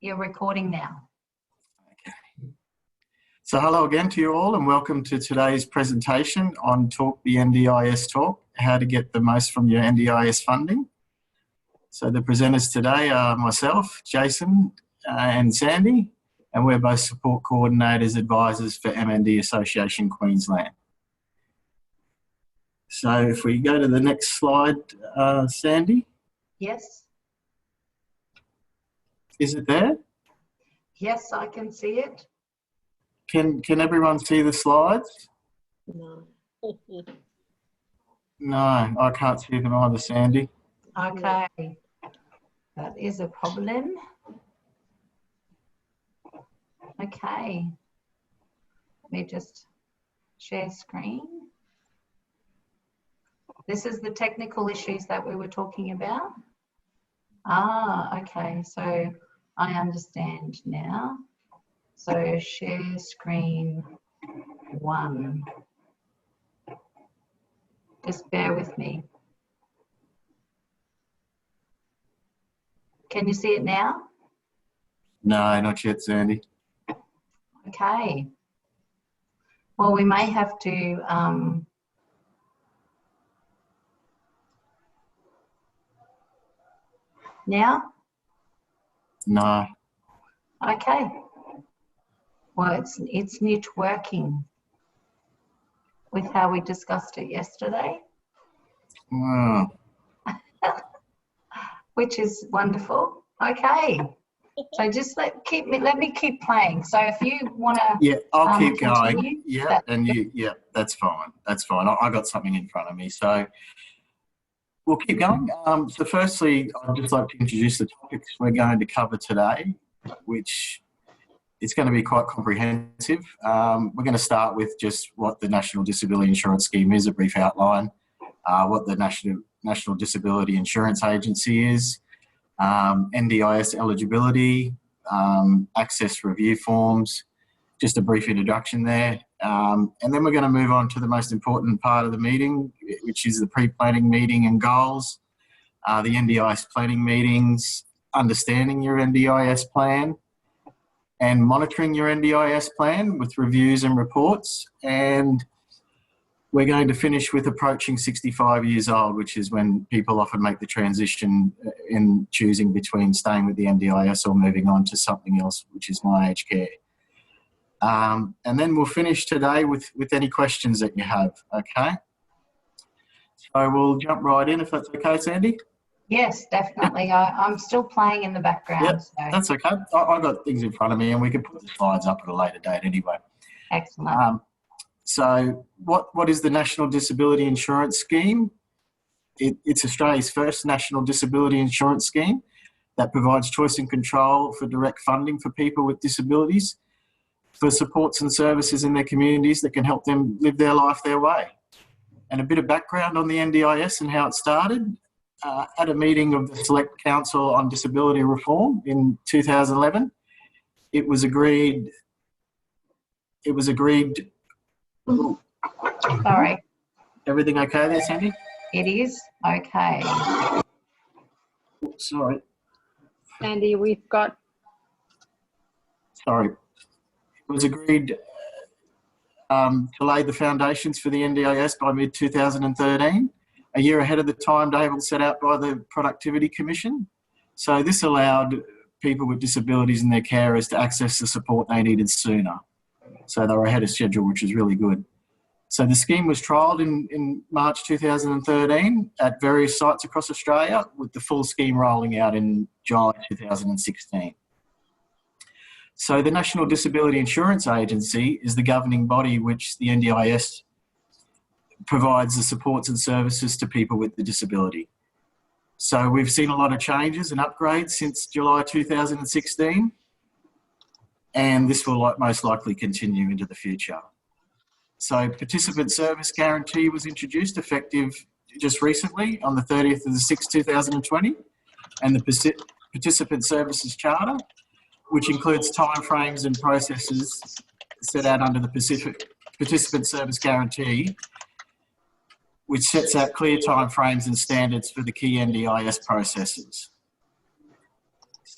You're recording now. Okay. So hello again to you all and welcome to today's presentation on Talk the NDIS Talk, how to get the most from your NDIS funding. So the presenters today are myself, Jason and Sandy, and we're both support coordinators, advisors for MND Association Queensland. So if we go to the next slide, Sandy. Yes. Is it there? Yes, I can see it. Can everyone see the slides? No. No, I can't see them either, Sandy. Okay. That is a problem. Okay. Let me just share screen. This is the technical issues that we were talking about. Okay. So I understand now. So share screen 1. Just bear with me. Can you see it now? No, not yet, Sandy. Okay. Well, we may have to now? No. Okay. Well, it's not working with how we discussed it yesterday, Oh. which is wonderful. Okay. So just let me keep playing. So if you want to, Yeah, I'll keep continue, going. Yeah, that's fine. That's fine. I got something in front of me, so we'll keep going. So firstly, I'd just like to introduce the topics we're going to cover today, which it's going to be quite comprehensive. We're going to start with just what the National Disability Insurance Scheme is, a brief outline, what the National Disability Insurance Agency is, NDIS eligibility, access review forms, just a brief introduction there. And then we're going to move on to the most important part of the meeting, which is the pre-planning meeting and goals, the NDIS planning meetings, understanding your NDIS plan, and monitoring your NDIS plan with reviews and reports. And we're going to finish with approaching 65 years old, which is when people often make the transition in choosing between staying with the NDIS or moving on to something else, which is my aged care. And then we'll finish today with any questions that you have, okay? So we'll jump right in if that's okay, Sandy? yes, definitely. I'm still playing in the background. Yep, So that's okay. I've got things in front of me and we can put the slides up at a later date anyway. excellent. So what is the National Disability Insurance Scheme? It's Australia's first national disability insurance scheme that provides choice and control for direct funding for people with disabilities, for supports and services in their communities that can help them live their life their way. And a bit of background on the NDIS and how it started. At a meeting of the Select Council on Disability Reform in 2011, it was agreed. Sorry. Everything okay there, Sandy? It is? Okay. Sorry. Sandy, we've got... Sorry. It was agreed to lay the foundations for the NDIS by mid-2013, a year ahead of the timetable set out by the Productivity Commission. So this allowed people with disabilities and their carers to access the support they needed sooner. So they were ahead of schedule, which is really good. So the scheme was trialled in March 2013 at various sites across Australia, with the full scheme rolling out in July 2016. So the National Disability Insurance Agency is the governing body which the NDIS provides the supports and services to people with the disability. So we've seen a lot of changes and upgrades since July 2016, and this will most likely continue into the future. So Participant Service Guarantee was introduced effective just recently on the 30th of the 6th, 2020, and the Participant Services Charter, which includes timeframes and processes set out under the Participant Service Guarantee, which sets out clear timeframes and standards for the key NDIS processes.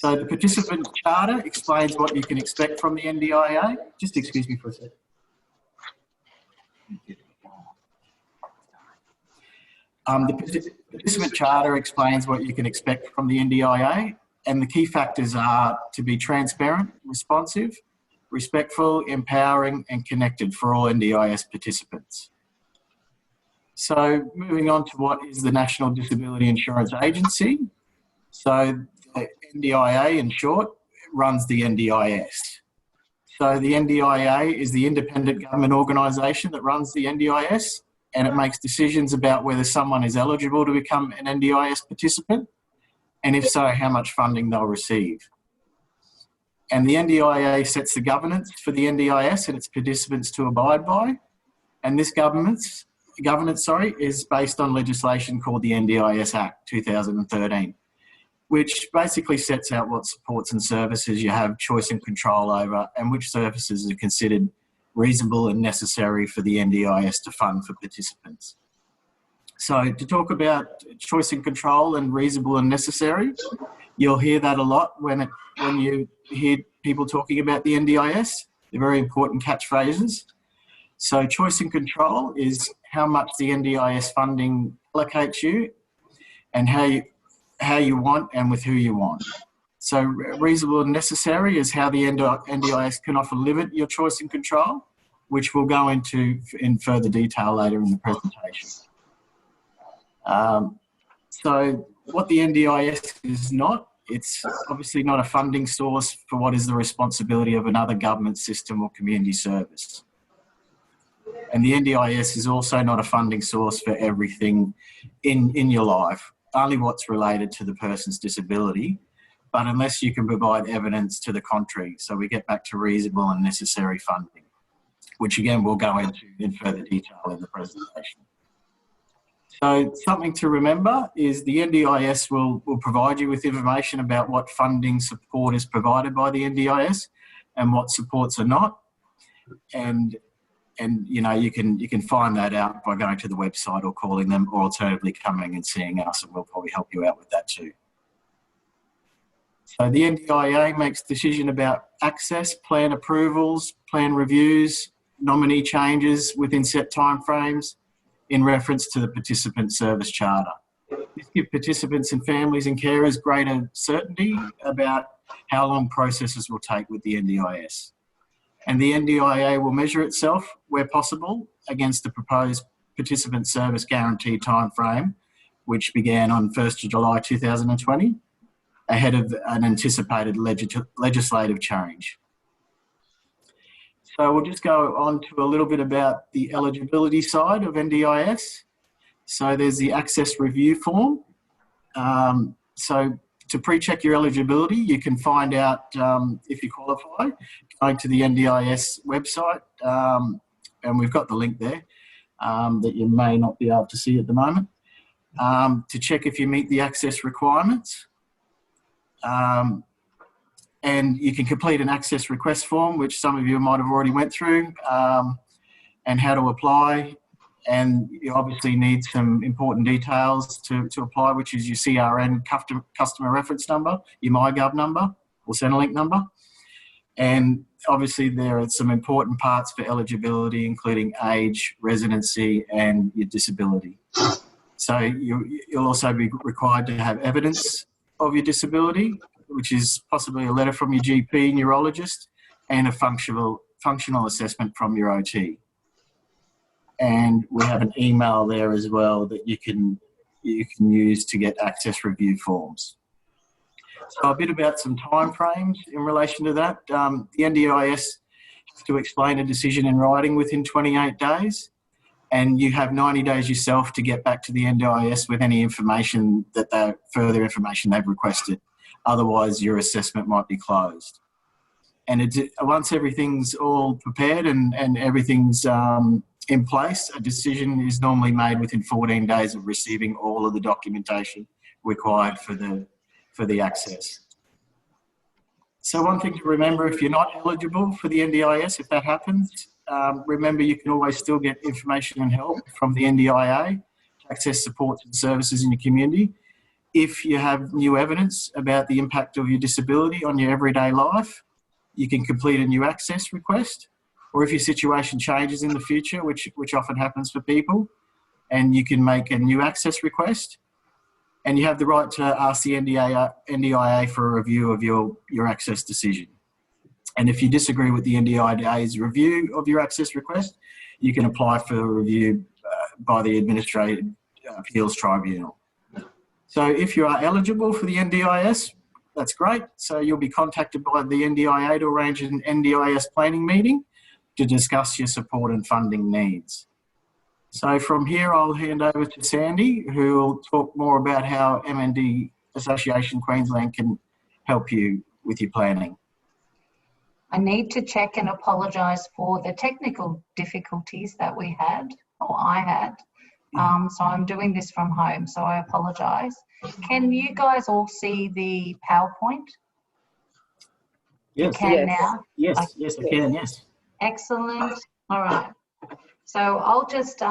So the participant charter explains what you can expect from the NDIA. Just excuse me for a second. The participant charter explains what you can expect from the NDIA, and the key factors are to be transparent, responsive, respectful, empowering and connected for all NDIS participants. So moving on to what is the National Disability Insurance Agency. So the NDIA, in short, runs the NDIS. So the NDIA is the independent government organisation that runs the NDIS, and it makes decisions about whether someone is eligible to become an NDIS participant, and if so, how much funding they'll receive. And the NDIA sets the governance for the NDIS and its participants to abide by, and this governance is based on legislation called the NDIS Act 2013. Which basically sets out what supports and services you have choice and control over, and which services are considered reasonable and necessary for the NDIS to fund for participants. So to talk about choice and control and reasonable and necessary, you'll hear that a lot when you hear people talking about the NDIS. They're very important catchphrases. So choice and control is how much the NDIS funding allocates you and how you want and with who you want. So reasonable and necessary is how the NDIS can often limit your choice and control, which we'll go into in further detail later in the presentation. So what the NDIS is not, it's obviously not a funding source for what is the responsibility of another government system or community service. And the NDIS is also not a funding source for everything in your life, only what's related to the person's disability, but unless you can provide evidence to the contrary. So we get back to reasonable and necessary funding, which again we'll go into in further detail in the presentation. So something to remember is the NDIS will provide you with information about what funding support is provided by the NDIS and what supports are not. And you know, you can find that out by going to the website or calling them, or alternatively coming and seeing us, and we'll probably help you out with that too. So the NDIA makes decision about access, plan approvals, plan reviews, nominee changes within set timeframes in reference to the participant service charter. This gives participants and families and carers greater certainty about how long processes will take with the NDIS. And the NDIA will measure itself, where possible, against the proposed participant service guarantee timeframe, which began on 1st of July 2020, ahead of an anticipated legislative change. So we'll just go on to a little bit about the eligibility side of NDIS. So there's the access review form. So to pre-check your eligibility, you can find out if you qualify going to the NDIS website, and we've got the link there that you may not be able to see at the moment, to check if you meet the access requirements. And you can complete an access request form, which some of you might have already went through, and how to apply. And you obviously need some important details to apply, which is your CRN customer reference number, your MyGov number or Centrelink number. And obviously there are some important parts for eligibility, including age, residency and your disability. So you'll also be required to have evidence of your disability, which is possibly a letter from your GP, neurologist, and a functional assessment from your OT. And we have an email there as well that you can use to get access review forms. So a bit about some timeframes in relation to that. The NDIS has to explain a decision in writing within 28 days, and you have 90 days yourself to get back to the NDIS with any information further information they've requested. Otherwise, your assessment might be closed. And once everything's all prepared and everything's in place, a decision is normally made within 14 days of receiving all of the documentation required for the access. So one thing to remember, if you're not eligible for the NDIS, if that happens, remember you can always still get information and help from the NDIA to access supports and services in your community. if you have new evidence about the impact of your disability on your everyday life, you can complete a new access request. Or if your situation changes in the future, which often happens for people, and you can make a new access request. And you have the right to ask the NDIA for a review of your access decision. And if you disagree with the NDIA's review of your access request, you can apply for a review by the Administrative Appeals Tribunal. So if you are eligible for the NDIS, that's great. So you'll be contacted by the NDIA to arrange an NDIS planning meeting to discuss your support and funding needs. So from here, I'll hand over to Sandy, who will talk more about how MND Association Queensland can help you with your planning. I need to check and apologise for the technical difficulties that we had, or I had. So I'm doing this from home, so I apologise. Can you guys all see the PowerPoint? Yes. You can now? Yes, yes, I can, yes. Excellent. All right. So I'll just,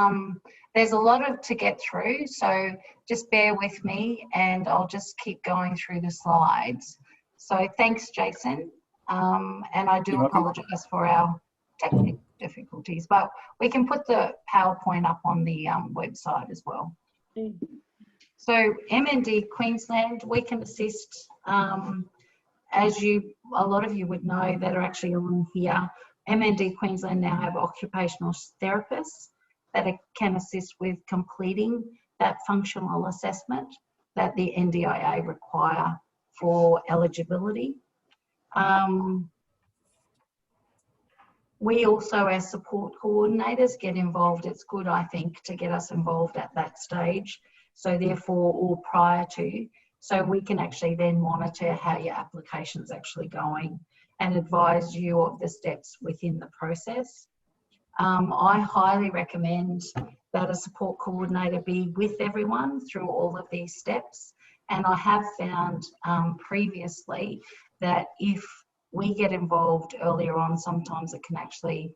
there's a lot to get through, so just bear with me and I'll just keep going through the slides. So thanks, Jason. And I do apologise for our technical difficulties, but we can put the PowerPoint up on the website as well. So MND Queensland, we can assist, as a lot of you would know that are actually on here. MND Queensland now have occupational therapists that can assist with completing that functional assessment that the NDIA require for eligibility. We also, as support coordinators, get involved. It's good, I think, to get us involved at that stage. So therefore, or prior to, so we can actually then monitor how your application's actually going and advise you of the steps within the process. I highly recommend that a support coordinator be with everyone through all of these steps. And I have found previously that if we get involved earlier on, sometimes it can actually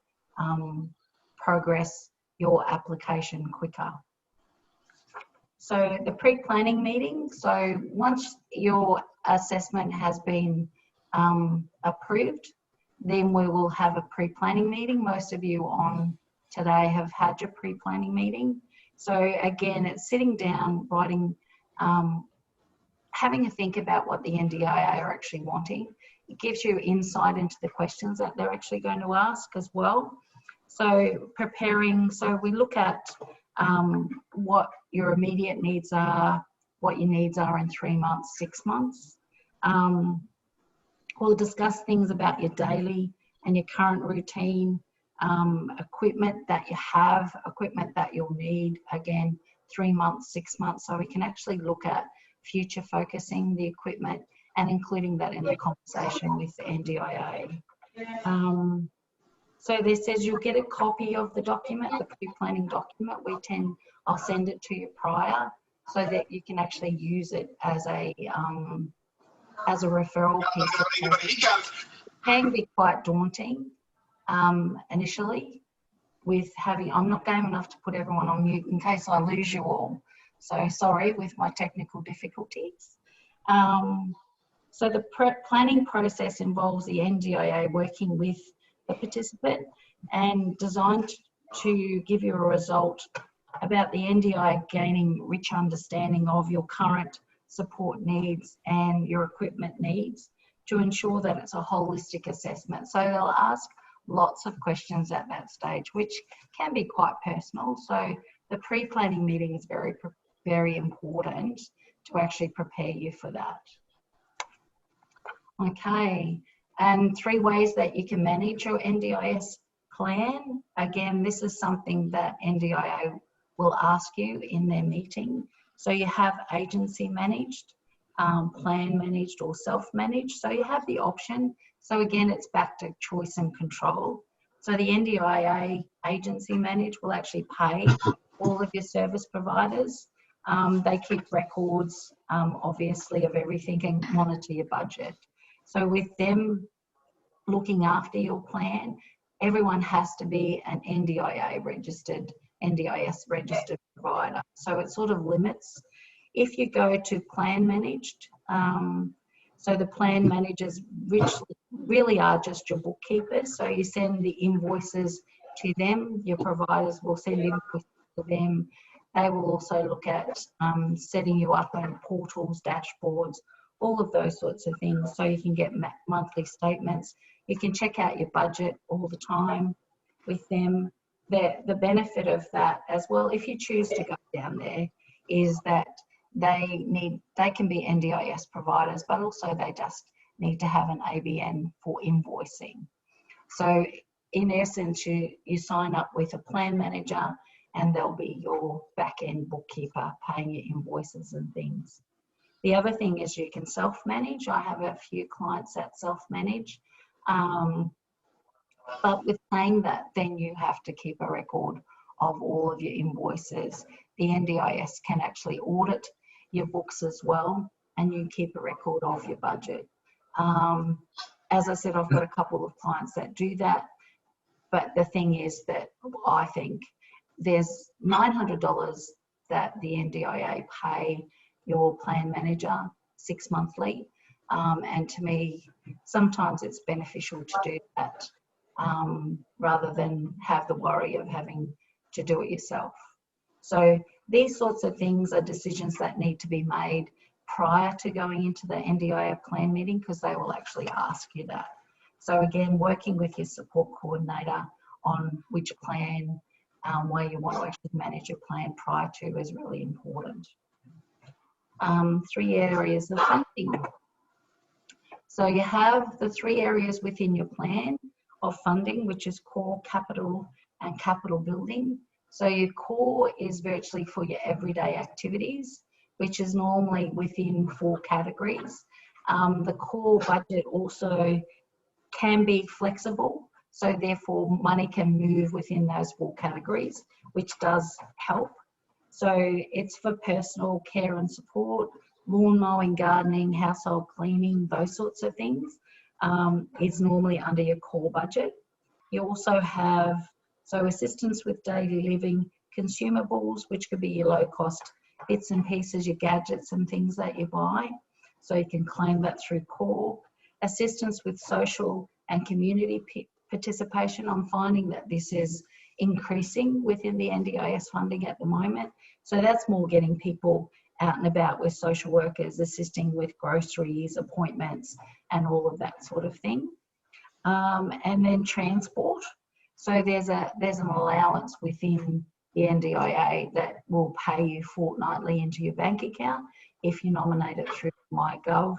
progress your application quicker. So the pre-planning meeting, so once your assessment has been approved, then we will have a pre-planning meeting. Most of you on today have had your pre-planning meeting. So again, it's sitting down, writing, having a think about what the NDIA are actually wanting. It gives you insight into the questions that they're actually going to ask as well. So preparing, so we look at what your immediate needs are, what your needs are in 3 months, 6 months. We'll discuss things about your daily and your current routine, equipment that you have, equipment that you'll need, again, 3 months, 6 months. So we can actually look at future focusing the equipment and including that in the conversation with the NDIA. So this says you'll get a copy of the document, the pre-planning document. I'll send it to you prior so that you can actually use it as a referral piece of paper. It can be quite daunting initially with having, I'm not game enough to put everyone on mute in case I lose you all. So sorry with my technical difficulties. So the planning process involves the NDIA working with the participant and designed to give you a result about the NDIA gaining rich understanding of your current support needs and your equipment needs to ensure that it's a holistic assessment. So they'll ask lots of questions at that stage, which can be quite personal. So the pre-planning meeting is very, very important to actually prepare you for that. Okay, and 3 ways that you can manage your NDIS plan. Again, this is something that NDIA will ask you in their meeting. So you have agency managed, plan managed or self-managed. So you have the option. So again, it's back to choice and control. So the NDIA agency managed will actually pay all of your service providers. They keep records, obviously, of everything and monitor your budget. So with them looking after your plan, everyone has to be an NDIS registered provider. So it sort of limits. If you go to plan managed, so the plan managers really are just your bookkeepers. So you send the invoices to them, your providers will send invoices to them. They will also look at setting you up on portals, dashboards, all of those sorts of things, so you can get monthly statements. You can check out your budget all the time with them. The benefit of that as well, if you choose to go down there, is that they can be NDIS providers, but also they just need to have an ABN for invoicing. So in essence, you sign up with a plan manager and they'll be your back-end bookkeeper paying your invoices and things. The other thing is you can self-manage. I have a few clients that self-manage. But with saying that, then you have to keep a record of all of your invoices. The NDIS can actually audit your books as well, and you keep a record of your budget. As I said, I've got a couple of clients that do that. But the thing is that I think there's $900 that the NDIA pay your plan manager 6 monthly. And to me, sometimes it's beneficial to do that rather than have the worry of having to do it yourself. So these sorts of things are decisions that need to be made prior to going into the NDIA plan meeting, because they will actually ask you that. So again, working with your support coordinator on which plan, where you want to actually manage your plan prior to is really important. 3 areas of funding. So you have the 3 areas within your plan of funding, which is core, capital, and capital building. So your core is virtually for your everyday activities, which is normally within 4 categories. The core budget also can be flexible, so therefore money can move within those 4 categories, which does help. So it's for personal care and support, lawn mowing, gardening, household cleaning, those sorts of things is normally under your core budget. You also have assistance with daily living, consumables, which could be your low cost bits and pieces, your gadgets and things that you buy. So you can claim that through core. Assistance with social and community participation. I'm finding that this is increasing within the NDIS funding at the moment. So that's more getting people out and about with social workers, assisting with groceries, appointments, and all of that sort of thing. And then transport. So there's an allowance within the NDIA that will pay you fortnightly into your bank account if you nominate it through MyGov.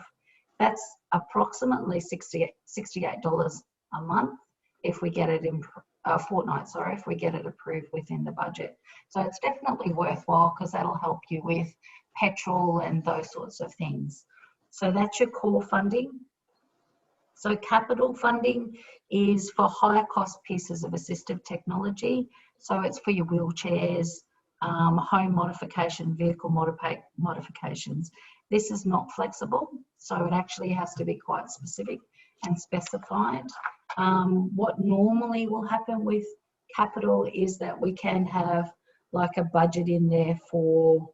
That's approximately $68 a month if we get it in a fortnight, sorry, if we get it approved within the budget. So it's definitely worthwhile because that'll help you with petrol and those sorts of things. So that's your core funding. So capital funding is for higher cost pieces of assistive technology. So it's for your wheelchairs, home modification, vehicle modifications. This is not flexible, so it actually has to be quite specific and specified. What normally will happen with capital is that we can have like a budget in there for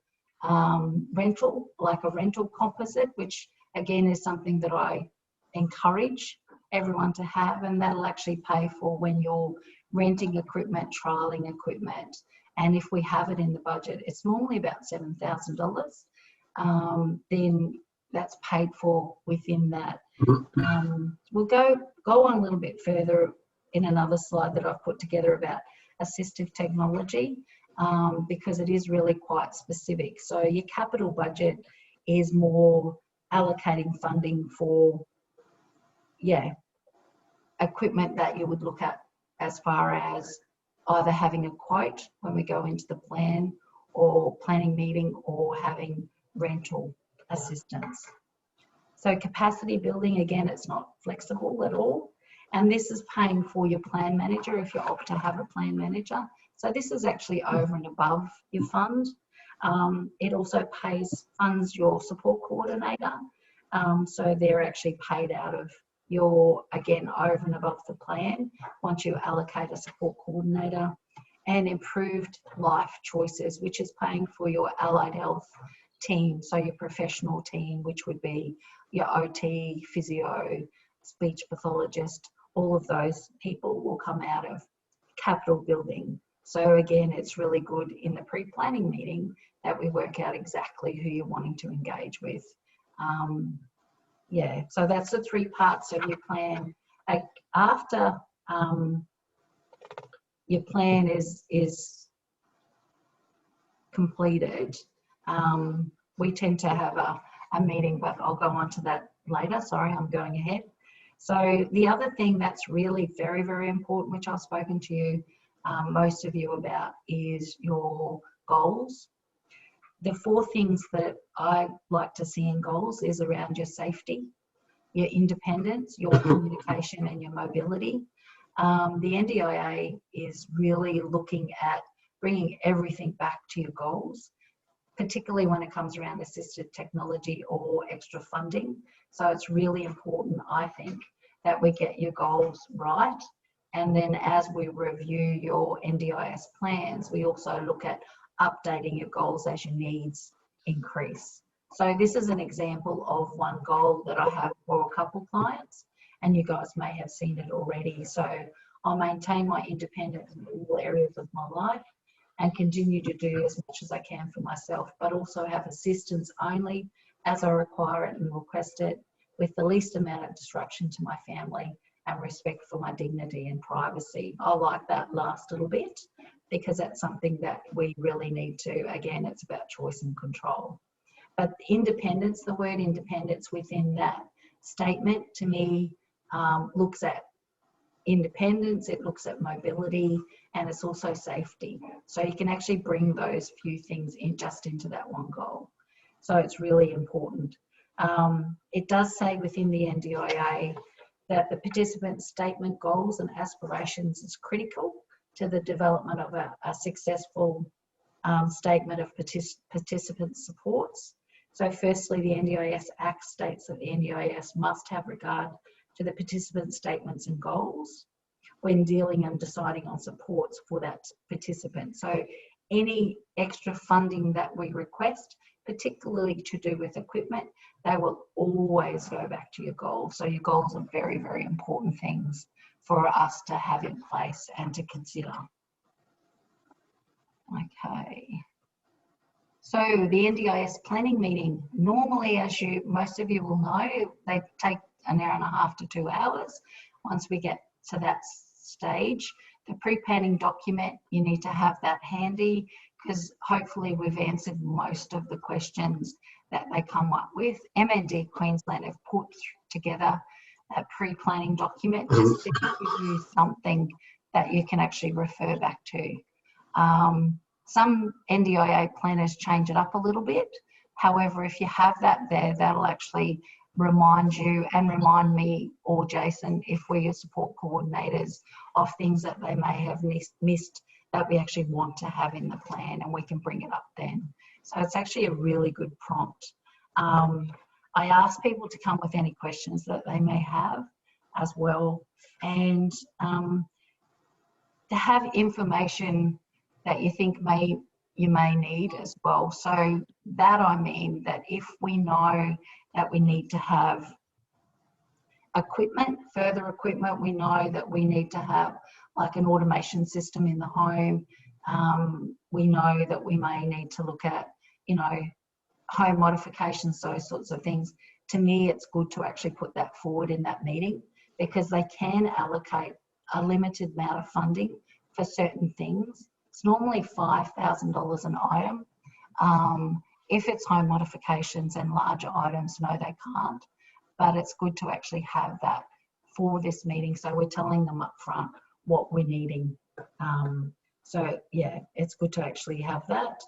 rental, like a rental composite, which again is something that I encourage everyone to have, and that'll actually pay for when you're renting equipment, trialing equipment. And if we have it in the budget, it's normally about $7,000. Then that's paid for within that. We'll go on a little bit further in another slide that I've put together about assistive technology, because it is really quite specific. So your capital budget is more allocating funding for, equipment that you would look at as far as either having a quote when we go into the plan or planning meeting, or having rental assistance. So capacity building, again, it's not flexible at all. And this is paying for your plan manager if you opt to have a plan manager. So this is actually over and above your fund. It also funds your support coordinator. So they're actually paid out of your, again, over and above the plan once you allocate a support coordinator. And improved life choices, which is paying for your allied health, team, so your professional team, which would be your OT, physio, speech pathologist, all of those people will come out of capital building. So again, it's really good in the pre-planning meeting that we work out exactly who you're wanting to engage with. Yeah, so that's the 3 parts of your plan. After your plan is completed, we tend to have a meeting, but I'll go on to that later. Sorry, I'm going ahead. So the other thing that's really very, very important, which I've spoken to you, most of you about, is your goals. The 4 things that I like to see in goals is around your safety, your independence, your communication and your mobility. The NDIA is really looking at bringing everything back to your goals, particularly when it comes around assistive technology or extra funding. So it's really important, I think, that we get your goals right. And then as we review your NDIS plans, we also look at updating your goals as your needs increase. So this is an example of one goal that I have for a couple clients, and you guys may have seen it already. So I'll maintain my independence in all areas of my life and continue to do as much as I can for myself, but also have assistance only as I require it and request it, with the least amount of disruption to my family and respect for my dignity and privacy. I like that last little bit because that's something that we really need to, again, it's about choice and control. But independence, the word independence within that statement to me looks at independence, it looks at mobility, and it's also safety. So you can actually bring those few things in just into that one goal. So it's really important. It does say within the NDIA that the participant statement, goals and aspirations is critical to the development of a successful statement of participant supports. So firstly, the NDIS Act states that the NDIS must have regard to the participant statements and goals when dealing and deciding on supports for that participant. So any extra funding that we request, particularly to do with equipment, they will always go back to your goals. So your goals are very, very important things for us to have in place and to consider. Okay. So the NDIS planning meeting, normally, as most of you will know, they take an hour and a half to 2 hours. Once we get to that stage, the pre-planning document, you need to have that handy because hopefully we've answered most of the questions that they come up with. MND Queensland have put together a pre-planning document just to give you something that you can actually refer back to. Some NDIA planners change it up a little bit. However, if you have that there, that'll actually remind you and remind me or Jason, if we're your support coordinators, of things that they may have missed that we actually want to have in the plan, and we can bring it up then. So it's actually a really good prompt. I ask people to come with any questions that they may have as well, and to have information that you think you may need as well. So that I mean that if we know that we need to have equipment, further equipment, we know that we need to have like an automation system in the home. We know that we may need to look at, you know, home modifications, those sorts of things. To me, it's good to actually put that forward in that meeting because they can allocate a limited amount of funding for certain things. It's normally $5,000 an item. If it's home modifications and larger items, no, they can't. But it's good to actually have that for this meeting. So we're telling them up front what we're needing. So yeah, it's good to actually have that.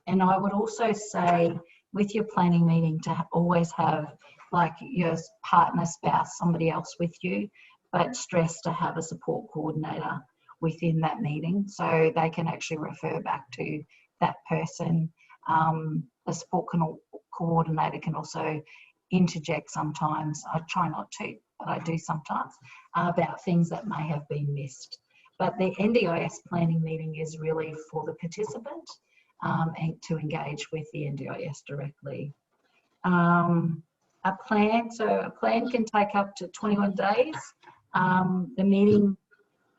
And I would also say with your planning meeting to always have like your partner, spouse, somebody else with you, but stress to have a support coordinator within that meeting so they can actually refer back to that person. The support coordinator can also interject sometimes. I try not to, but I do sometimes, about things that may have been missed. But the NDIS planning meeting is really for the participant. and to engage with the NDIS directly. A plan can take up to 21 days. The meeting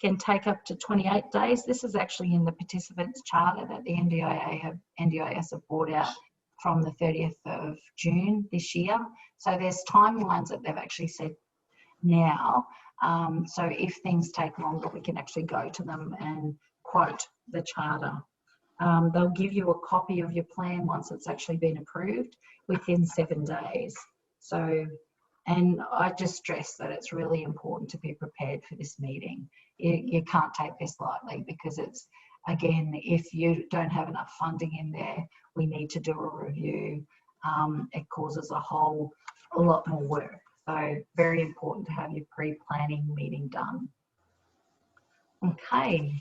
can take up to 28 days. This is actually in the participants charter that the NDIS have brought out from the 30th of June this year. So there's timelines that they've actually said now. So if things take longer, we can actually go to them and quote the charter. They'll give you a copy of your plan once it's actually been approved within 7 days. So, and I just stress that it's really important to be prepared for this meeting. You can't take this lightly, because it's, again, if you don't have enough funding in there, we need to do a review. It causes a lot more work. So very important to have your pre-planning meeting done. Okay,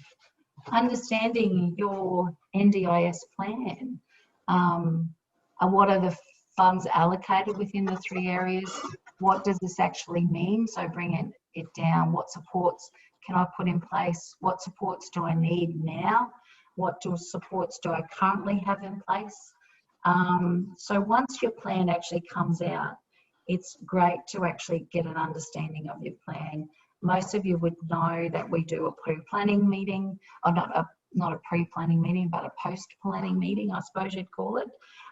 understanding your NDIS plan. What are the funds allocated within the 3 areas? What does this actually mean? So bringing it down, what supports can I put in place? What supports do I need now? What supports do I currently have in place? So once your plan actually comes out, it's great to actually get an understanding of your plan. Most of you would know that we do a pre-planning meeting, or not a pre-planning meeting, but a post-planning meeting, I suppose you'd call it.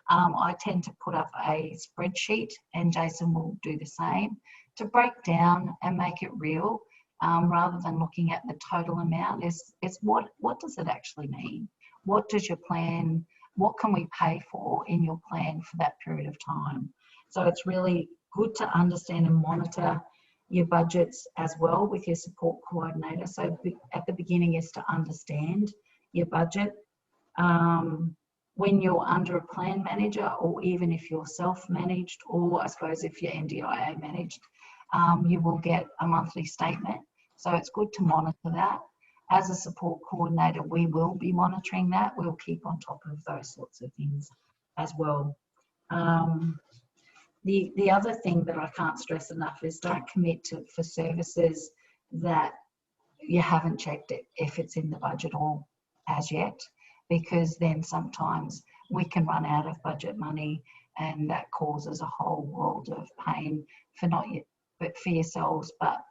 I tend to put up a spreadsheet, and Jason will do the same, to break down and make it real, rather than looking at the total amount. Is what does it actually mean? What does your plan, what can we pay for in your plan for that period of time? So it's really good to understand and monitor your budgets as well with your support coordinator. So at the beginning is to understand your budget. When you're under a plan manager, or even if you're self-managed, or I suppose if you're NDIA managed, you will get a monthly statement. So it's good to monitor that. As a support coordinator, we will be monitoring that. We'll keep on top of those sorts of things as well. The other thing that I can't stress enough is don't commit for services that you haven't checked it if it's in the budget or as yet, because then sometimes we can run out of budget money, and that causes a whole world of pain for for yourselves. But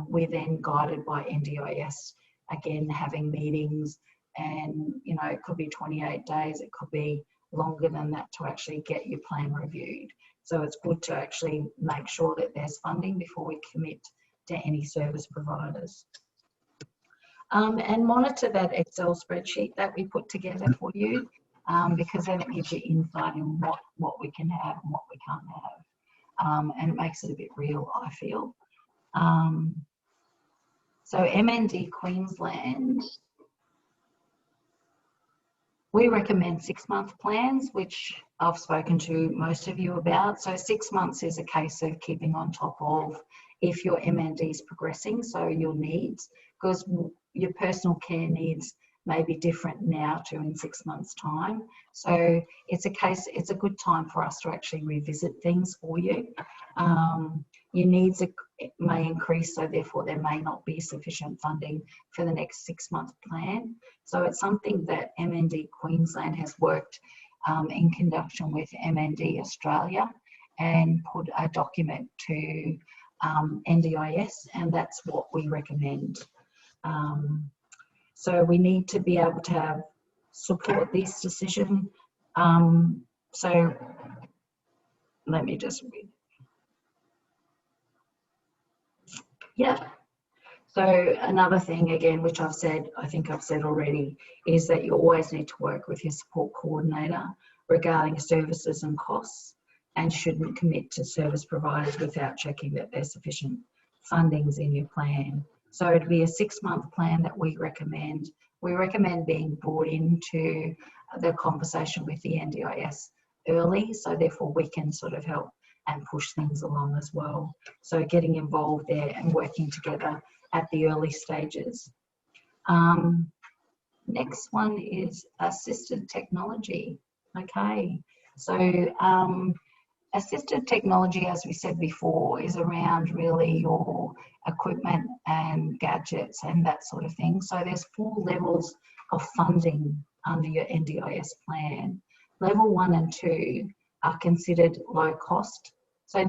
we're then guided by NDIS, again, having meetings, and it could be 28 days, it could be longer than that to actually get your plan reviewed. So it's good to actually make sure that there's funding before we commit to any service providers. And monitor that Excel spreadsheet that we put together for you, because then it gives you insight in what we can have and what we can't have. And it makes it a bit real, I feel. So MND Queensland, we recommend 6-month plans, which I've spoken to most of you about. So 6 months is a case of keeping on top of if your MND is progressing, so your needs, because your personal care needs may be different now to in 6 months' time. So it's a good time for us to actually revisit things for you. Your needs may increase, so therefore there may not be sufficient funding for the next 6-month plan. So it's something that MND Queensland has worked in conjunction with MND Australia and put a document to NDIS, and that's what we recommend. So we need to be able to support this decision. So let me just read. Yeah. So another thing, again, which I think I've said already, is that you always need to work with your support coordinator regarding services and costs, and shouldn't commit to service providers without checking that there's sufficient fundings in your plan. So it'd be a 6-month plan that we recommend. We recommend being brought into the conversation with the NDIS early, so therefore we can sort of help and push things along as well. So getting involved there and working together at the early stages. Next one is assistive technology. Okay, so assistive technology, as we said before, is around really your equipment and gadgets and that sort of thing. So there's 4 levels of funding under your NDIS plan. Level 1 and 2 are considered low cost. So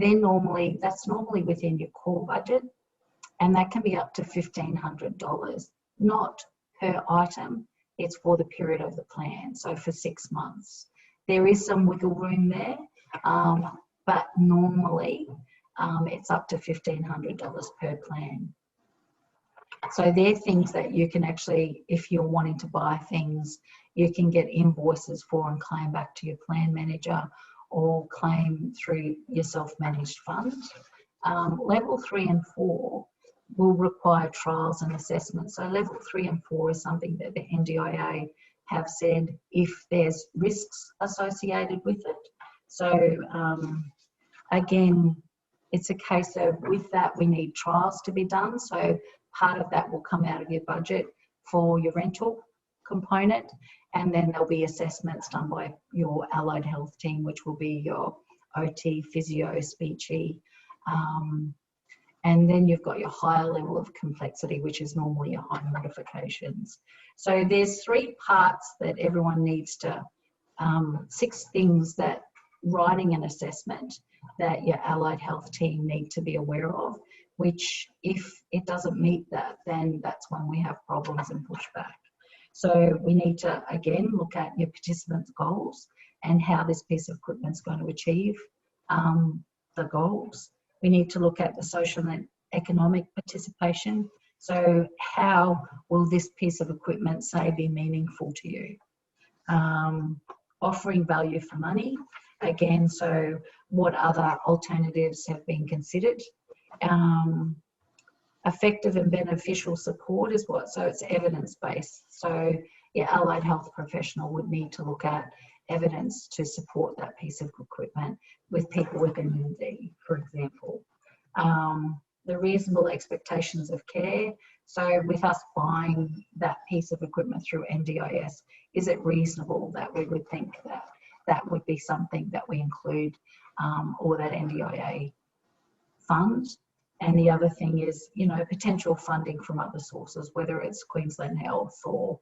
that's normally within your core budget, and that can be up to $1,500, not per item. It's for the period of the plan, so for 6 months. There is some wiggle room there, but normally it's up to $1,500 per plan. So they're things that you can actually, if you're wanting to buy things, you can get invoices for and claim back to your plan manager or claim through your self-managed fund. Level 3 and 4 will require trials and assessments. So level 3 and 4 is something that the NDIA have said if there's risks associated with it. So again, it's a case of with that we need trials to be done. So part of that will come out of your budget for your rental component, and then there'll be assessments done by your allied health team, which will be your OT, physio, speechy, and then you've got your higher level of complexity, which is normally your home modifications. So there's 3 parts that everyone needs to, 6 things that writing an assessment that your allied health team need to be aware of, which if it doesn't meet that, then that's when we have problems and pushback. So we need to, again, look at your participants' goals and how this piece of equipment is going to achieve the goals. We need to look at the social and economic participation. So how will this piece of equipment, say, be meaningful to you? Offering value for money. Again, so what other alternatives have been considered? Effective and beneficial support is what, so it's evidence-based. So your allied health professional would need to look at evidence to support that piece of equipment with people with MND, for example. The reasonable expectations of care. So with us buying that piece of equipment through NDIS, is it reasonable that we would think that that would be something that we include or that NDIA funds? And the other thing is, you know, potential funding from other sources, whether it's Queensland Health or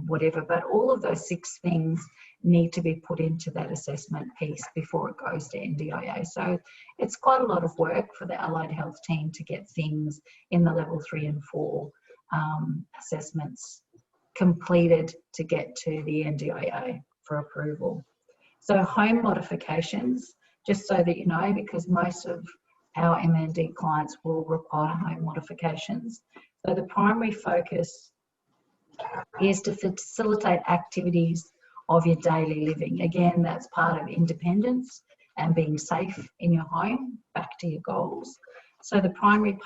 whatever. But all of those 6 things need to be put into that assessment piece before it goes to NDIA. So it's quite a lot of work for the allied health team to get things in the level 3 and 4 assessments completed to get to the NDIA for approval. So home modifications, just so that you know, because most of our MND clients will require home modifications. So the primary focus is to facilitate activities of your daily living. Again, that's part of independence and being safe in your home, back to your goals. So the primary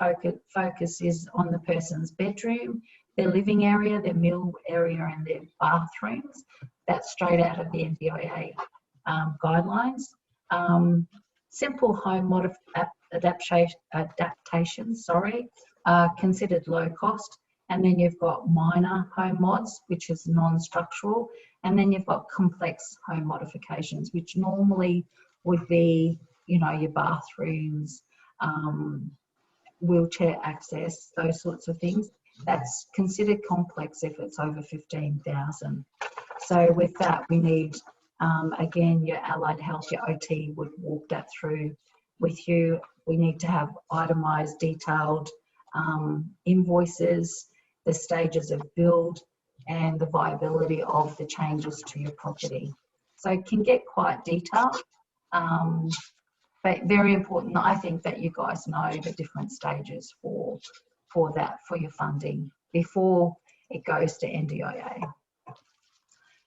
focus is on the person's bedroom, their living area, their meal area and their bathrooms. That's straight out of the NDIA guidelines. Simple home adaptations, are considered low cost. And then you've got minor home mods, which is non-structural. And then you've got complex home modifications, which normally would be, you know, your bathrooms, wheelchair access, those sorts of things. That's considered complex if it's over 15,000. So with that, we need, again, your allied health, your OT would walk that through with you. We need to have itemised, detailed invoices, the stages of build and the viability of the changes to your property. So it can get quite detailed, but very important, I think, that you guys know the different stages for that, for your funding before it goes to NDIA.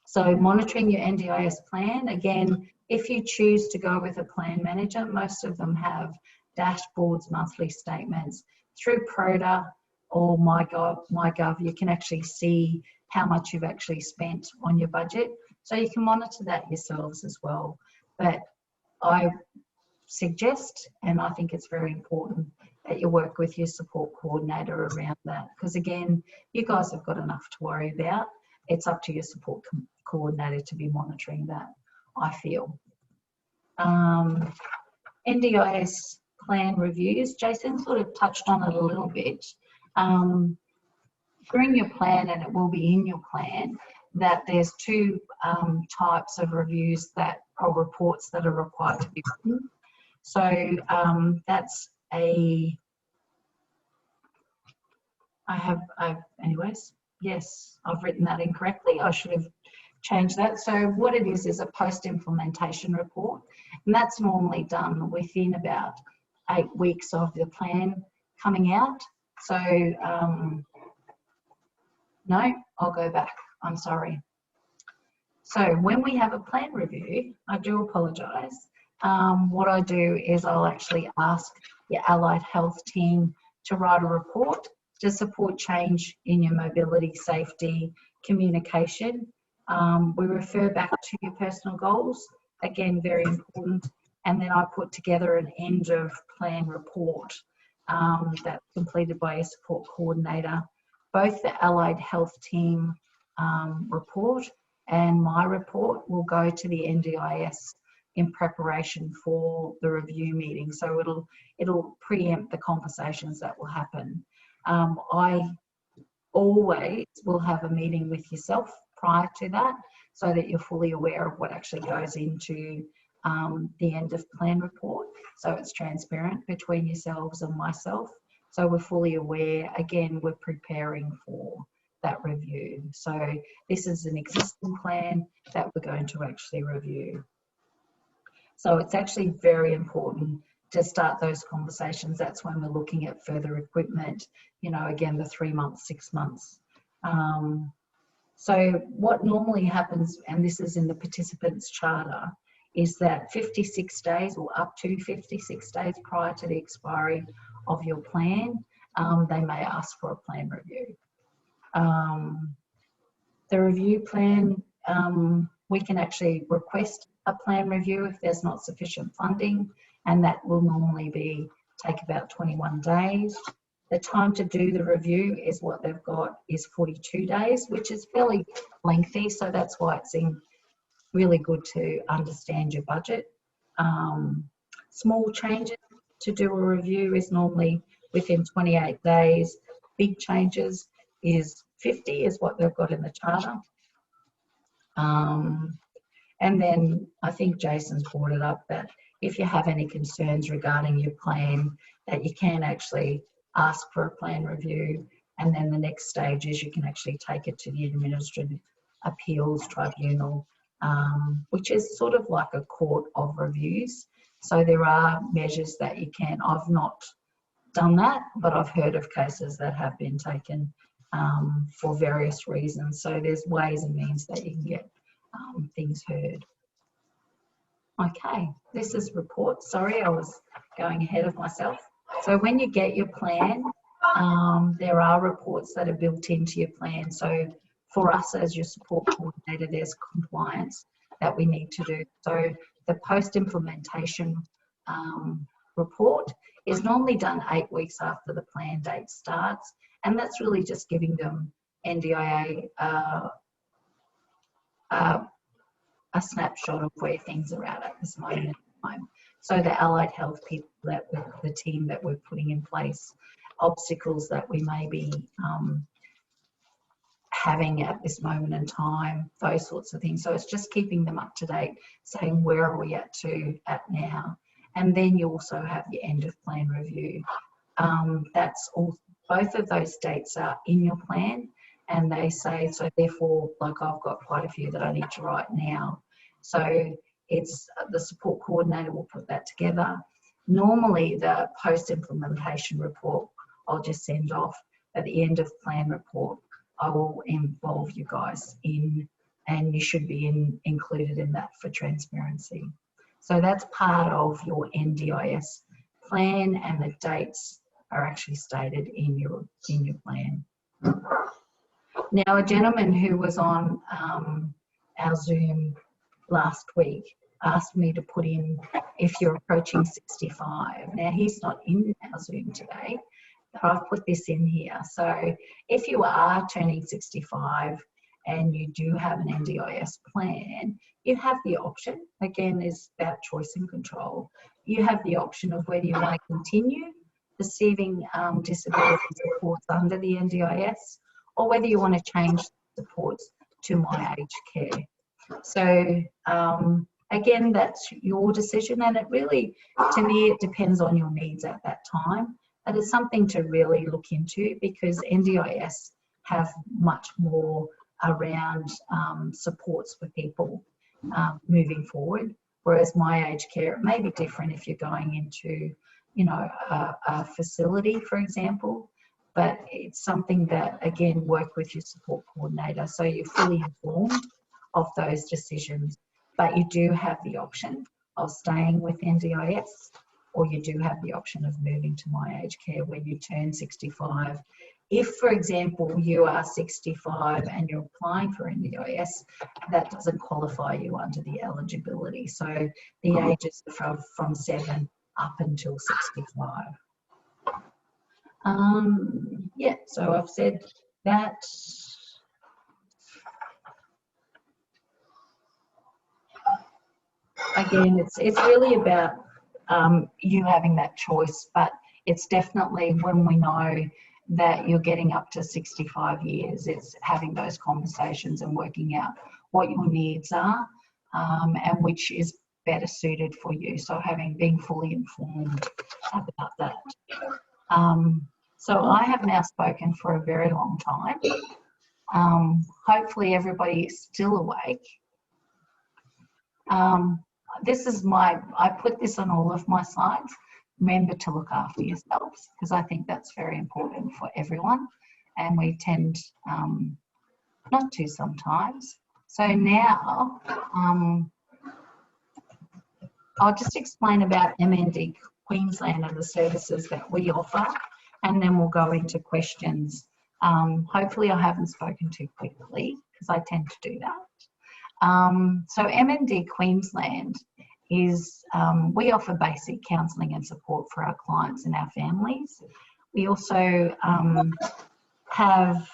So monitoring your NDIS plan, again, if you choose to go with a plan manager, most of them have dashboards, monthly statements. Through Proda or MyGov, you can actually see how much you've actually spent on your budget. So you can monitor that yourselves as well. But I suggest, and I think it's very important, that you work with your support coordinator around that. Because again, you guys have got enough to worry about. It's up to your support coordinator to be monitoring that, I feel. NDIS plan reviews, Jason sort of touched on it a little bit. During your plan, and it will be in your plan, that there's two types of reviews that or reports that are required to be written. So that's anyways, yes, I've written that incorrectly. I should have changed that. So what it is a post-implementation report, and that's normally done within about 8 weeks of the plan coming out. So no, I'll go back. I'm sorry. So when we have a plan review, I do apologise. What I do is I'll actually ask your allied health team to write a report to support change in your mobility, safety, communication. We refer back to your personal goals, again, very important. And then I put together an end of plan report that's completed by a support coordinator. Both the allied health team report and my report will go to the NDIS in preparation for the review meeting. So it'll preempt the conversations that will happen. I always will have a meeting with yourself prior to that so that you're fully aware of what actually goes into the end of plan report. So it's transparent between yourselves and myself. So we're fully aware, again, we're preparing for that review. So this is an existing plan that we're going to actually review. So it's actually very important to start those conversations. That's when we're looking at further equipment, you know, again, the 3 months, 6 months. So what normally happens, and this is in the participants charter, is that 56 days or up to 56 days prior to the expiry of your plan, they may ask for a plan review. The review plan, we can actually request a plan review if there's not sufficient funding, and that will normally take about 21 days. The time to do the review is what they've got is 42 days, which is fairly lengthy, so that's why it's really good to understand your budget. Small changes to do a review is normally within 28 days. Big changes is 50 is what they've got in the charter. And then I think Jason's brought it up that if you have any concerns regarding your plan, that you can actually ask for a plan review, and then the next stage is you can actually take it to the Administrative Appeals Tribunal, which is sort of like a court of reviews. So there are measures that you can. I've not done that, but I've heard of cases that have been taken for various reasons. So there's ways and means that you can get things heard. Okay, this is report. Sorry, I was going ahead of myself. So when you get your plan, there are reports that are built into your plan. So for us as your support coordinator, there's compliance that we need to do. So the post-implementation report is normally done 8 weeks after the plan date starts, and that's really just giving them NDIA a snapshot of where things are at this moment in time. So the allied health people, that the team that we're putting in place, obstacles that we may be having at this moment in time, those sorts of things. So it's just keeping them up to date, saying where are we at now. And then you also have your end of plan review. That's all. Both of those dates are in your plan, and they say, so therefore, like I've got quite a few that I need to write now. So it's the support coordinator will put that together. Normally the post-implementation report I'll just send off. At the end of plan report, I will involve you guys in, and you should be included in that for transparency. So that's part of your NDIS plan, and the dates are actually stated in your plan. Now, a gentleman who was on our Zoom last week asked me to put in if you're approaching 65. Now, he's not in our Zoom today, but I've put this in here. So if you are turning 65 and you do have an NDIS plan, you have the option, again, is about choice and control. You have the option of whether you want to continue receiving disability supports under the NDIS, or whether you want to change supports to My Aged Care. So again, that's your decision, and it really, to me, it depends on your needs at that time. But it's something to really look into, because NDIS have much more around supports for people moving forward, whereas My Aged Care, it may be different if you're going into, you know, a facility, for example, but it's something that, again, work with your support coordinator so you're fully informed of those decisions. But you do have the option of staying with NDIS, or you do have the option of moving to My Aged Care when you turn 65. If, for example, you are 65 and you're applying for NDIS, that doesn't qualify you under the eligibility. So the ages are from 7 up until 65. Yeah, so I've said that. Again, it's really about you having that choice, but it's definitely when we know that you're getting up to 65 years, it's having those conversations and working out what your needs are and which is better suited for you. So being fully informed about that. So I have now spoken for a very long time. Hopefully everybody is still awake. This is I put this on all of my slides. Remember to look after yourselves, because I think that's very important for everyone, and we tend not to sometimes. So now I'll just explain about MND Queensland and the services that we offer, and then we'll go into questions. Hopefully I haven't spoken too quickly, because I tend to do that. So MND Queensland is, we offer basic counselling and support for our clients and our families. We also have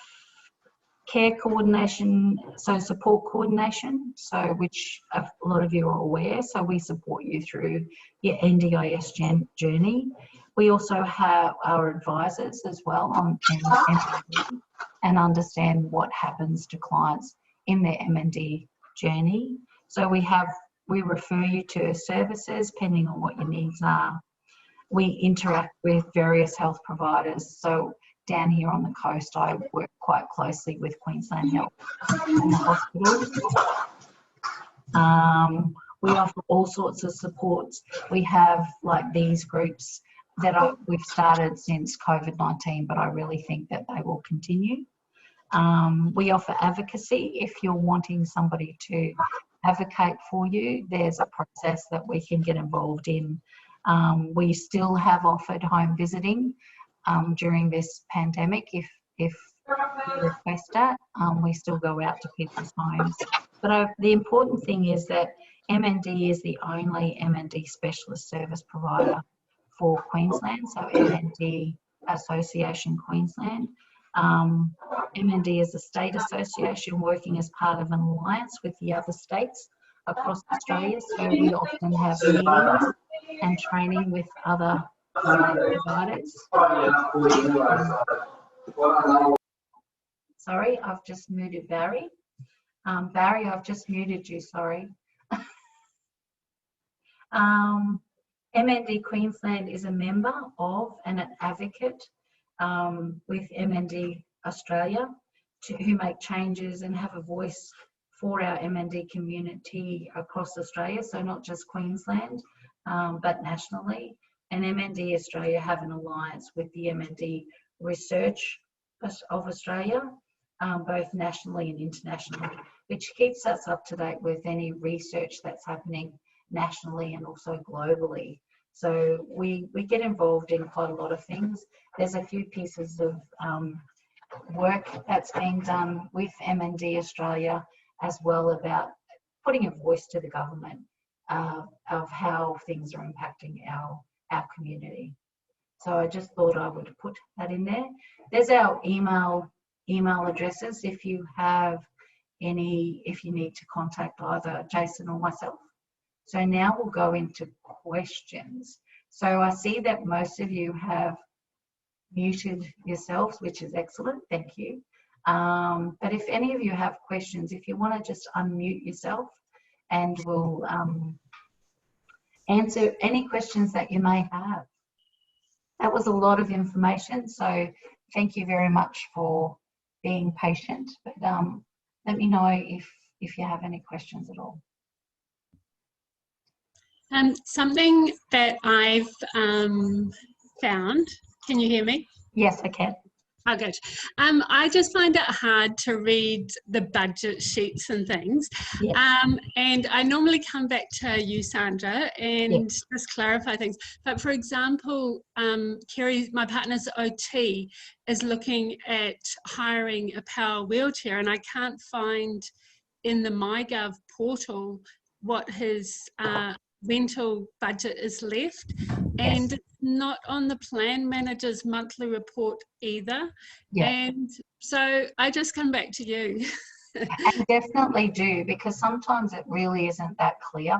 care coordination, so support coordination, so which a lot of you are aware. So we support you through your NDIS journey. We also have our advisors as well on MND and understand what happens to clients in their MND journey. So we refer you to services depending on what your needs are. We interact with various health providers. So down here on the coast, I work quite closely with Queensland Health and the hospitals. We offer all sorts of supports. We have like these groups that we've started since COVID-19, but I really think that they will continue. We offer advocacy. If you're wanting somebody to advocate for you, there's a process that we can get involved in. We still have offered home visiting during this pandemic. If you request that, we still go out to people's homes. But the important thing is that MND is the only MND specialist service provider for Queensland, so MND Association Queensland. MND is a state association working as part of an alliance with the other states across Australia, so we often have meetings and training with other providers. Sorry, I've just muted Barry. Barry, I've just muted you, sorry. MND Queensland is a member of and an advocate with MND Australia who make changes and have a voice for our MND community across Australia, so not just Queensland, but nationally. And MND Australia have an alliance with the MND Research of Australia, both nationally and internationally, which keeps us up to date with any research that's happening nationally and also globally. So we get involved in quite a lot of things. There's a few pieces of work that's being done with MND Australia as well about putting a voice to the government of how things are impacting our community. So I just thought I would put that in there. There's our email addresses if you need to contact either Jason or myself. So now we'll go into questions. So I see that most of you have muted yourselves, which is excellent, thank you. But if any of you have questions, if you want to just unmute yourself, and we'll answer any questions that you may have. That was a lot of information, so thank you very much for being patient. But let me know if you have any questions at all. Something that I've found, can you hear me? Yes, I can. Oh, good. I just find it hard to read the budget sheets and things. Yes. And I normally come back to you, Sandra, and just clarify things. But for example, Kerry, my partner's OT, is looking at hiring a power wheelchair, and I can't find in the MyGov portal what his rental budget is left, and it's not on the plan manager's monthly report either. And so I just come back to you. And definitely do, because sometimes it really isn't that clear.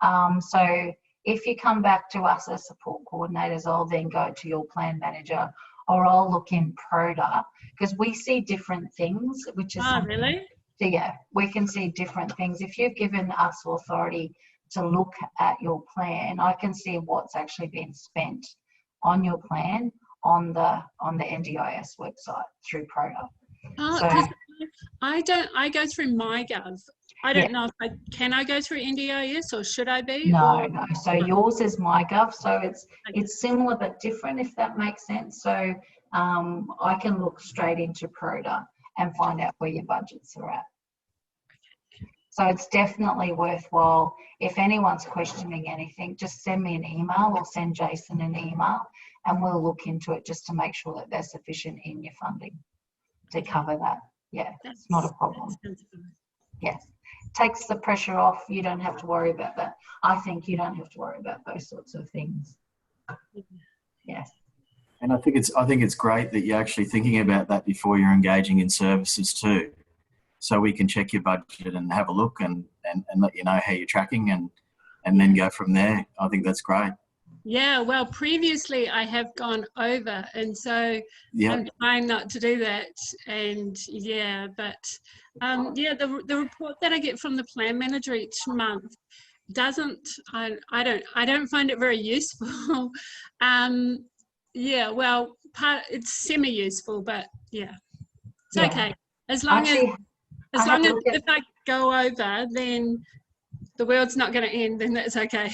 So if you come back to us as support coordinators, I'll then go to your plan manager, or I'll look in PRODA, because we see different things, which is Really? So yeah, we can see different things. If you've given us authority to look at your plan, I can see what's actually been spent on your plan on the NDIS website through PRODA. So I go through MyGov. I don't know if can I go through NDIS, or should I be? No. So yours is MyGov, so it's similar but different, if that makes sense. So I can look straight into PRODA and find out where your budgets are at. So it's definitely worthwhile. If anyone's questioning anything, just send me an email or send Jason an email, and we'll look into it just to make sure that there's sufficient in your funding to cover that. Yeah, it's not a problem. Yes, takes the pressure off. You don't have to worry about that. I think you don't have to worry about those sorts of things. Yes. And I think it's great that you're actually thinking about that before you're engaging in services too. So we can check your budget and have a look and let you know how you're tracking and then go from there. I think that's great. Yeah, well, previously I have gone over, and so I'm trying not to do that. And but the report that I get from the plan manager each month doesn't. I don't find it very useful. Well, it's semi-useful, but it's okay as long as if I go over, then the world's not going to end, then that's okay.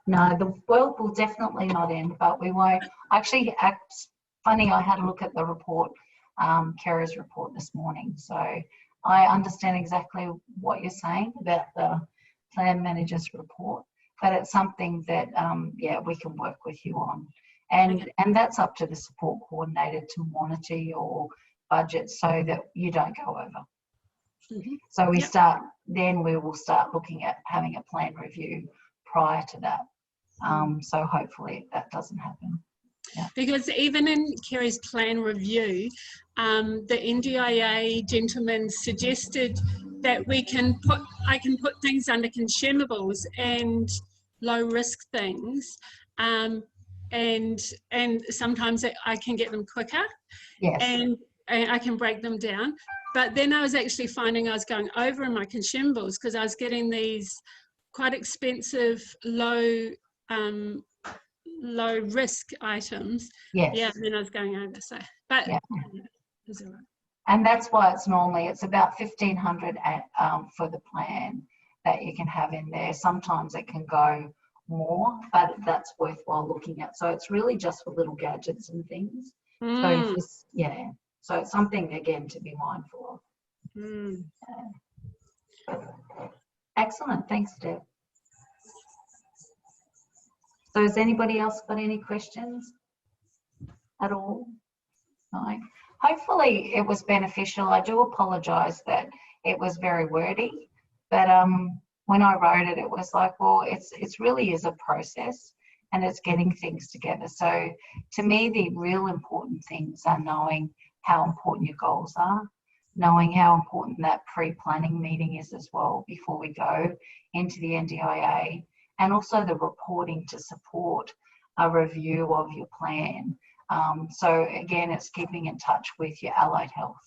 No, the world will definitely not end, but we won't. Actually, it's funny, I had a look at the report, Kara's report this morning, so I understand exactly what you're saying about the plan manager's report, but it's something that, we can work with you on. And that's up to the support coordinator to monitor your budget so that you don't go over. So we will start looking at having a plan review prior to that. So hopefully that doesn't happen. Yeah. Because even in Kerry's plan review, the NDIA gentleman suggested that I can put things under consumables and low risk things, and sometimes I can get them quicker, and I can break them down. But then I was actually finding I was going over in my consumables because I was getting these quite expensive low risk items. And then I was going over. So, but it's all right. And that's why it's about 1,500 for the plan that you can have in there. Sometimes it can go more, but that's worthwhile looking at. So it's really just for little gadgets and things. So it's something again to be mindful of. Excellent, thanks, Deb. So has anybody else got any questions at all? No. Hopefully it was beneficial. I do apologise that it was very wordy, but when I wrote it, it was like, well, it's really is a process and it's getting things together. So to me, the real important things are knowing how important your goals are, knowing how important that pre-planning meeting is as well before we go into the NDIA, and also the reporting to support a review of your plan. So again, it's keeping in touch with your allied health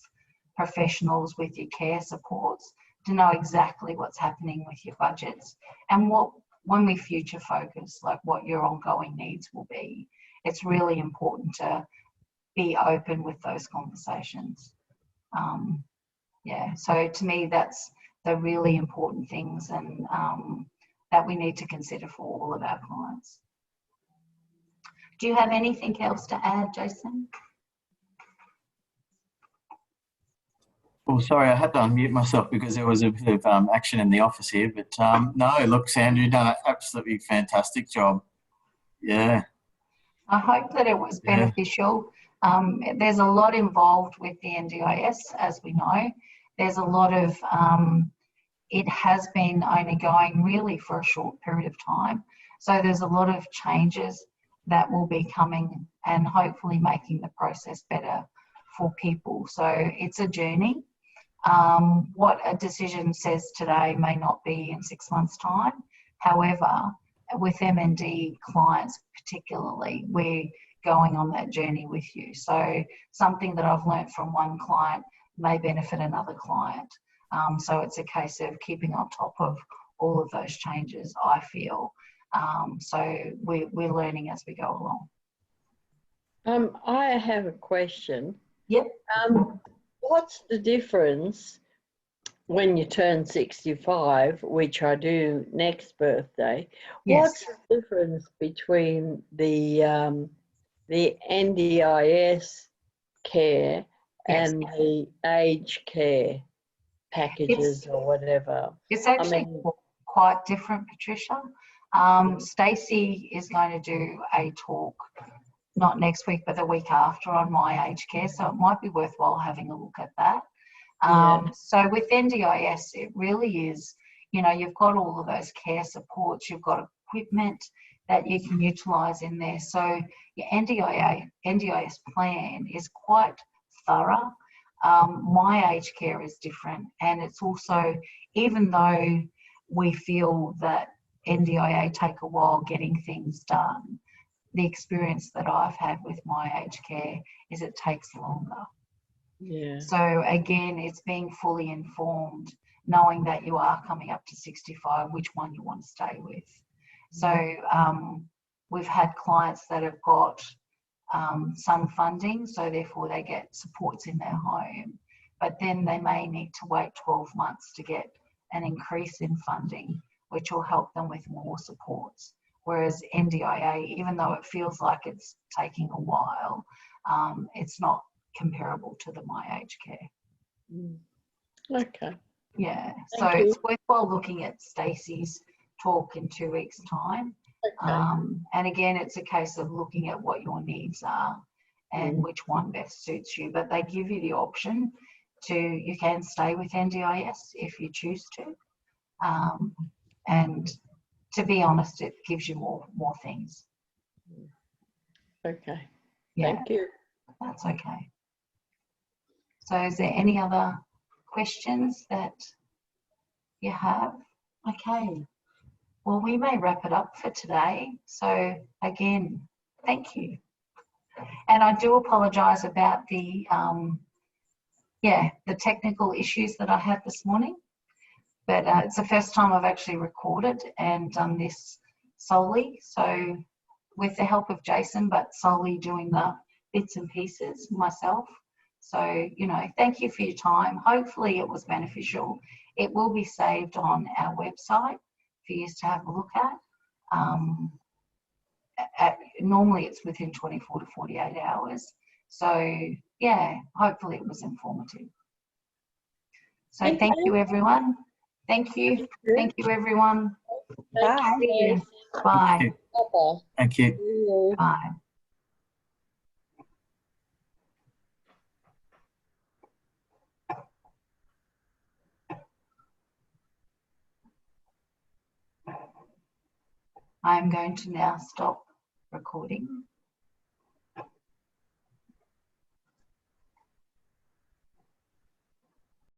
professionals with your care supports to know exactly what's happening with your budgets and when we future focus, like what your ongoing needs will be. It's really important to be open with those conversations. Yeah, so to me, that's the really important things and that we need to consider for all of our clients. Do you have anything else to add, Jason? Well, sorry, I had to unmute myself because there was a bit of action in the office here. But no, look, Sandra, you've done an absolutely fantastic job. Yeah. I hope that it was beneficial. There's a lot involved with the NDIS, as we know. There's a lot of, it has been only going really for a short period of time. So there's a lot of changes that will be coming and hopefully making the process better for people. So it's a journey. What a decision says today may not be in 6 months' time. However, with MND clients particularly, we're going on that journey with you. So something that I've learnt from one client may benefit another client. So it's a case of keeping on top of all of those changes, I feel. So we're learning as we go along. I have a question. Yep. What's the difference when you turn 65, which I do next birthday? Yes. What's the difference between the NDIS care and the age care packages or whatever? It's actually quite different, Patricia. Stacey is going to do a talk, not next week, but the week after on my aged care. So it might be worthwhile having a look at that. So with NDIS, it really is, you know, you've got all of those care supports, you've got equipment that you can utilise in there. So your NDIS plan is quite thorough. My aged care is different, and it's also, even though we feel that NDIA take a while getting things done, the experience that I've had with my aged care is it takes longer. Yeah. So again, it's being fully informed, knowing that you are coming up to 65, which one you want to stay with. So we've had clients that have got some funding, so therefore they get supports in their home, but then they may need to wait 12 months to get an increase in funding, which will help them with more supports. Whereas NDIA, even though it feels like it's taking a while, it's not comparable to the My Aged Care. Okay. Yeah, Thank so you. it's worthwhile looking at Stacey's talk in 2 weeks' time. Okay. And again, it's a case of looking at what your needs are and which one best suits you. But they give you the option to, you can stay with NDIS if you choose to. And to be honest, it gives you more things. Okay. Yeah, Thank you. that's okay. So is there any other questions that you have? Okay. Well, we may wrap it up for today. So again, thank you. And I do apologise about the technical issues that I had this morning. But it's the first time I've actually recorded and done this solely. So with the help of Jason, but solely doing the bits and pieces myself. So, you know, thank you for your time. Hopefully it was beneficial. It will be saved on our website for you to have a look at. Normally it's within 24 to 48 hours. So yeah, hopefully it was informative. So thank you everyone. Thank you. Thank you everyone. Bye. See you. Bye. Bye. Thank you. Bye. I'm going to now stop recording.